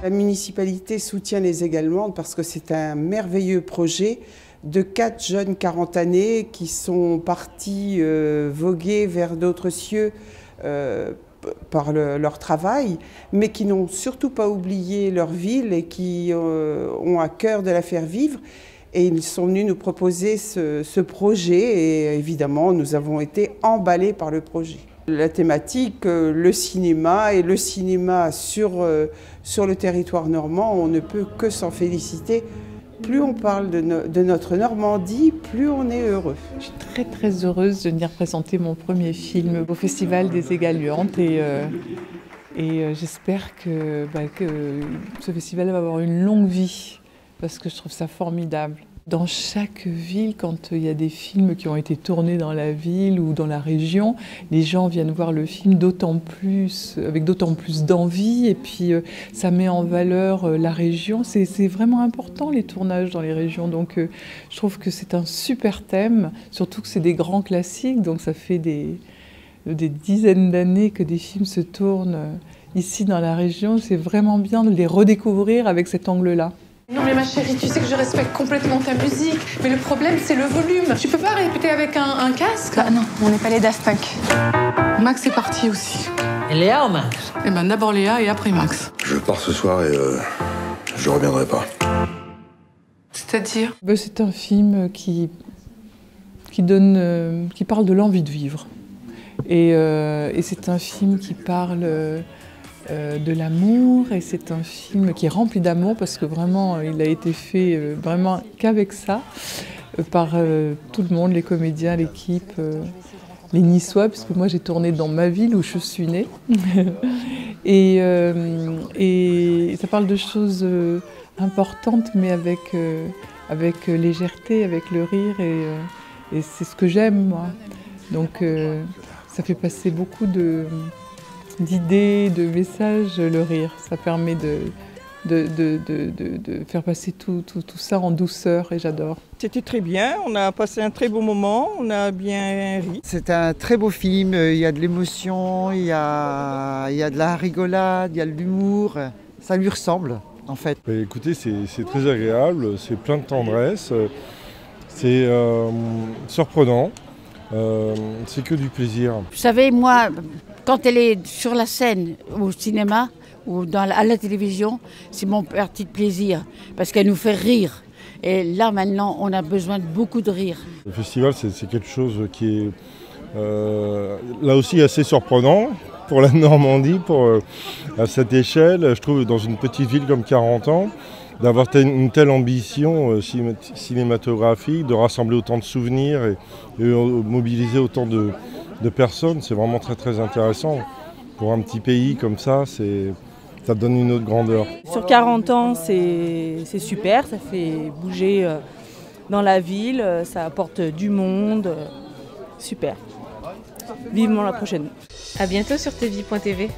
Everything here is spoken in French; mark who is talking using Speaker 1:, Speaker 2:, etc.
Speaker 1: La municipalité soutient les Également parce que c'est un merveilleux projet de 4 jeunes quarantanais qui sont partis voguer vers d'autres cieux par leur travail, mais qui n'ont surtout pas oublié leur ville et qui ont à cœur de la faire vivre. Et ils sont venus nous proposer ce projet et évidemment, nous avons été emballés par le projet. La thématique, le cinéma, et le cinéma sur le territoire normand, on ne peut que s'en féliciter. Plus on parle de notre Normandie, plus on est heureux.
Speaker 2: Je suis très heureuse de venir présenter mon premier film au Festival des Égaluantes et j'espère que ce festival va avoir une longue vie parce que je trouve ça formidable. Dans chaque ville, quand il y a des films qui ont été tournés dans la ville ou dans la région, les gens viennent voir le film avec d'autant plus d'envie et puis ça met en valeur la région. C'est vraiment important les tournages dans les régions, donc je trouve que c'est un super thème, surtout que c'est des grands classiques, donc ça fait des dizaines d'années que des films se tournent ici dans la région. C'est vraiment bien de les redécouvrir avec cet angle-là.
Speaker 3: Non mais ma chérie, tu sais que je respecte complètement ta musique, mais le problème c'est le volume. Tu peux pas répéter avec un casque?
Speaker 4: Bah non, on n'est pas les Daft Punk.
Speaker 3: Max est parti aussi.
Speaker 5: Et Léa ou Max?
Speaker 3: Eh ben d'abord Léa et après Max.
Speaker 6: Je pars ce soir et je reviendrai pas.
Speaker 3: C'est-à-dire?
Speaker 2: C'est un film qui parle de l'envie de vivre. Et c'est un film qui parle de l'amour, et c'est un film qui est rempli d'amour parce que vraiment il a été fait vraiment qu'avec ça par tout le monde, les comédiens, l'équipe, les Niçois, puisque moi j'ai tourné dans ma ville où je suis née. et ça parle de choses importantes mais avec légèreté, avec le rire, et c'est ce que j'aime moi. Donc ça fait passer beaucoup d'idées, de messages, le rire. Ça permet de faire passer tout ça en douceur et j'adore.
Speaker 7: C'était très bien, on a passé un très beau moment, on a bien ri.
Speaker 8: C'est un très beau film, il y a de l'émotion, il y a de la rigolade, il y a de l'humour. Ça lui ressemble en fait.
Speaker 9: Écoutez, c'est très agréable, c'est plein de tendresse, c'est surprenant, c'est que du plaisir.
Speaker 10: Vous savez, moi, quand elle est sur la scène, au cinéma ou à la télévision, c'est mon petit plaisir, parce qu'elle nous fait rire. Et là, maintenant, on a besoin de beaucoup de rire.
Speaker 9: Le festival, c'est quelque chose qui est là aussi assez surprenant pour la Normandie, à cette échelle. Je trouve, dans une petite ville comme Carentan, d'avoir une telle ambition cinématographique, de rassembler autant de souvenirs et mobiliser autant de personnes, c'est vraiment très intéressant. Pour un petit pays comme ça donne une autre grandeur.
Speaker 11: Sur 40 ans, c'est super, ça fait bouger dans la ville, ça apporte du monde, super. Vivement la prochaine.
Speaker 4: À bientôt sur tv.tv.